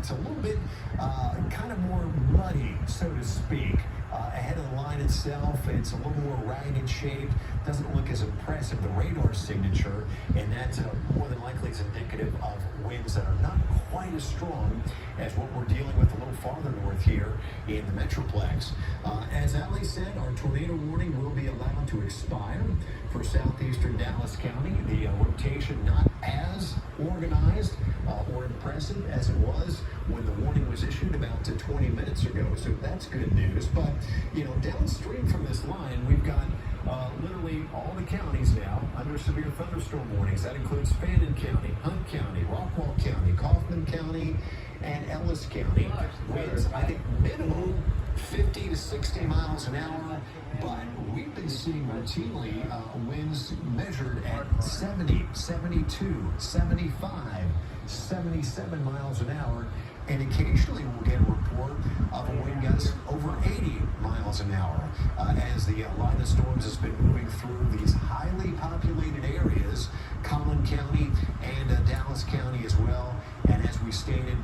It's a little bit kind of more muddy, so to speak. Ahead of the line itself, it's a little more ragged shaped. Doesn't look as impressive, the radar signature, and that more than likely is indicative of winds that are not quite as strong as what we're dealing with a little farther north here in the Metroplex. As Ali said, our tornado warning will be allowed to expire for southeastern Dallas County. The rotation not as organized or impressive as it was when the warning was issued about 20 minutes ago. So that's good news. But, downstream from this line, we've got literally all the counties now under severe thunderstorm warnings. That includes Fannin County, Hunt County, Rockwall County, Kaufman County, and Ellis County. Winds, I think, minimum 50 to 60 miles an hour, but we've been seeing routinely winds measured at 70, 72, 75, 77 miles an hour, and occasionally we'll get a report of a wind gust over 80 miles an hour as the line of storms has been moving through these highly populated areas, Collin County and Dallas County as well. And as we stated,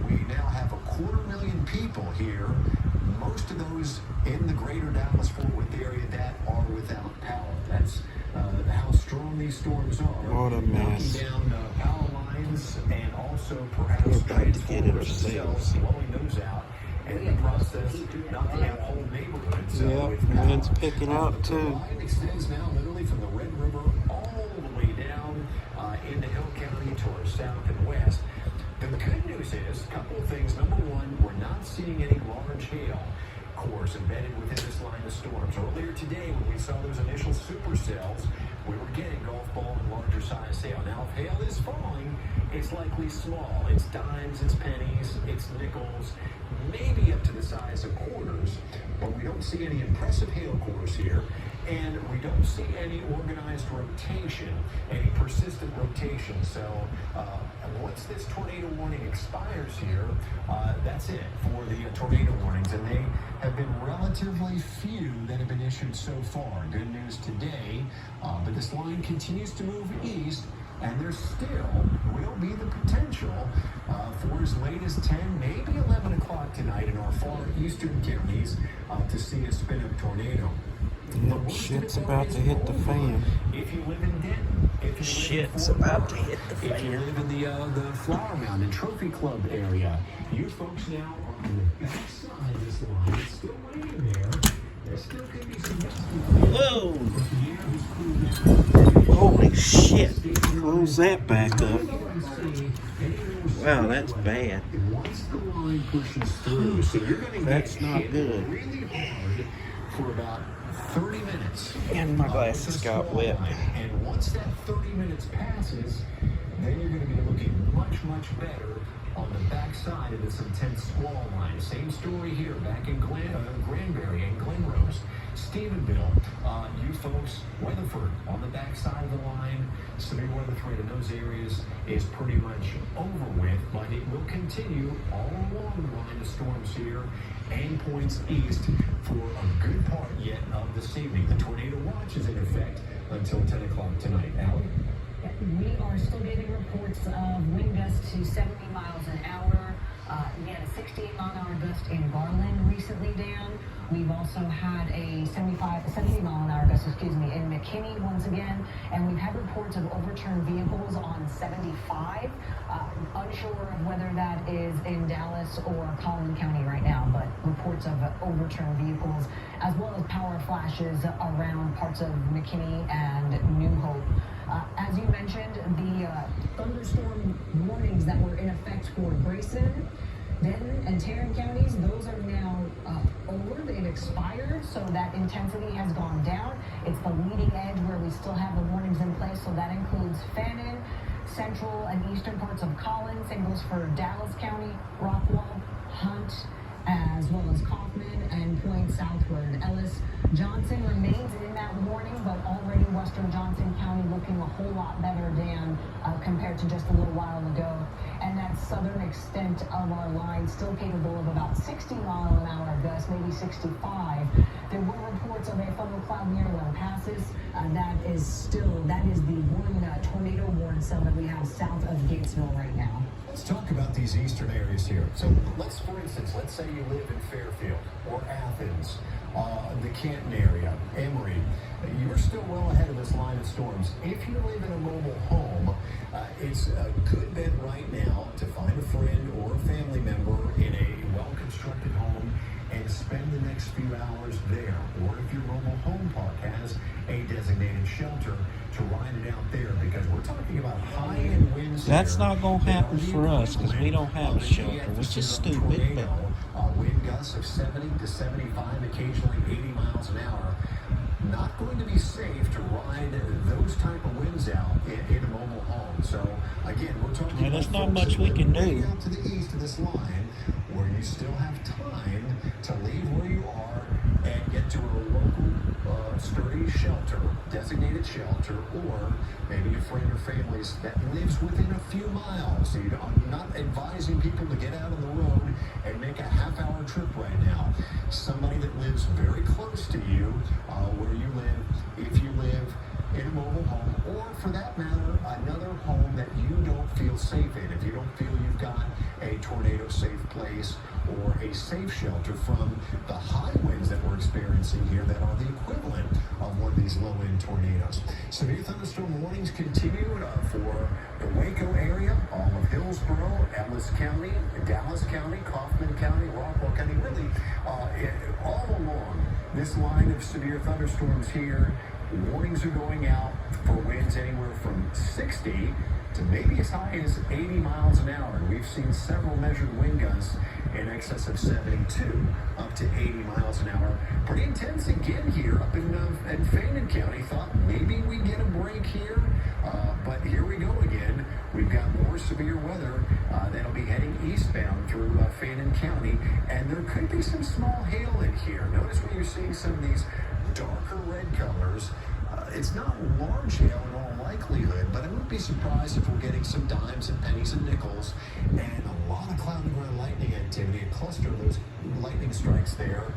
we now have 250,000 people here, most of those in the greater Dallas-Fort Worth area that are without power. That's how strong these storms are. What a mess. Knocking down power lines and also perhaps transformers themselves, blowing those out. And in the process, knocking out whole neighborhoods. Wind's picking up too. The line extends now literally from the Red River all the way down into Hill County to our south and west. The good news is a couple of things. Number one, we're not seeing any large hail cores embedded within this line of storms. Earlier today, when we saw those initial supercells, we were getting golf ball and larger size hail. Now, if hail is falling, it's likely small. It's dimes, it's pennies, it's nickels, maybe up to the size of quarters. But we don't see any impressive hail cores here. And we don't see any organized rotation, any persistent rotation. So once this tornado warning expires here, that's it for the tornado warnings. And they have been relatively few that have been issued so far. Good news today, but this line continues to move east. And there still will be the potential for as late as 10, maybe 11 o'clock tonight in our far eastern counties to see a spin-up tornado. Shit's about to hit the fan. If you live in Denton, Shit's about to hit the fan. If you live in the Flower Mound and Trophy Club area, you folks now are on the back side of this line. It's still waiting there. There still could be some Whoa! Holy shit! Close that back up. Wow, that's bad. Once the line pushes through, so you're going to That's not good. really hard for about 30 minutes. And my glasses got wet. And once that 30 minutes passes, then you're going to be looking much, much better on the backside of this intense squall line. Same story here, back in Granbury and Glenrose, Stephenville. You folks, Weatherford on the backside of the line. Severe weather threat in those areas is pretty much over with, but it will continue all along the line of storms here and points east for a good part yet of this evening. The tornado watch is in effect until 10 o'clock tonight. Allie? We are still getting reports of wind gusts to 70 miles an hour. We had a 68-mile-an-hour gust in Garland recently, Dan. We've also had a 70-mile-an-hour gust, in McKinney once again. And we've had reports of overturned vehicles on 75. Unsure of whether that is in Dallas or Collin County right now, but reports of overturned vehicles, as well as power flashes around parts of McKinney and New Hope. As you mentioned, the thunderstorm warnings that were in effect for Grayson, Denton, and Tarrant counties, those are now over. They've expired, so that intensity has gone down. It's the leading edge where we still have the warnings in place, so that includes Fannin, central and eastern parts of Collin. Same goes for Dallas County, Rockwall, Hunt, as well as Kaufman and Point southward. Ellis, Johnson remains in that warning, but already western Johnson County looking a whole lot better, Dan, compared to just a little while ago. And that southern extent of our line still capable of about 60-mile-an-hour gusts, maybe 65. There were reports of a thundercloud near Lone Passes. That is the one tornado warning cell that we have south of Gatesville right now. Let's talk about these eastern areas here. So for instance, let's say you live in Fairfield or Athens, the Canton area, Emory. You're still well ahead of this line of storms. If you live in a mobile home, it's a good bet right now to find a friend or a family member in a well-constructed home and spend the next few hours there. Or if your mobile home park has a designated shelter, to ride it out there, because we're talking about high-end winds. That's here not going to that happen are the for us because we don't have a equivalent of shelter, the which is epicenter of a stupid. But tornado. Wind gusts of 70 to 75, occasionally 80 miles an hour. Not going to be safe to ride those type of winds out in a mobile home. So again, we're talking yeah, there's about not folks much that we live can way do. out to the east of this line, where you still have time to leave where you are and get to a local sturdy shelter, designated shelter, or maybe a friend or family that lives within a few miles. So I'm not advising people to get out on the road and make a half-hour trip right now. Somebody that lives very close to you, where you live, if you live in a mobile home, or for that matter, another home that you don't feel safe in. If you don't feel you've got a tornado-safe place or a safe shelter from the high winds that we're experiencing here that are the equivalent of one of these low-end tornadoes. Severe thunderstorm warnings continue for the Waco area, all of Hillsborough, Ellis County, Dallas County, Kaufman County, Rockwell County, really all along this line of severe thunderstorms here. Warnings are going out for winds anywhere from 60 to maybe as high as 80 miles an hour. And we've seen several measured wind gusts in excess of 72 up to 80 miles an hour. Pretty intense again here up in Fannin County. Thought maybe we get a break here, but here we go again. We've got more severe weather that'll be heading eastbound through Fannin County, and there could be some small hail in here. Notice when you're seeing some of these darker red colors, it's not large hail in all likelihood, but I wouldn't be surprised if we're getting some dimes and pennies and nickels and a lot of cloud and ground lightning activity, a cluster of those lightning strikes there.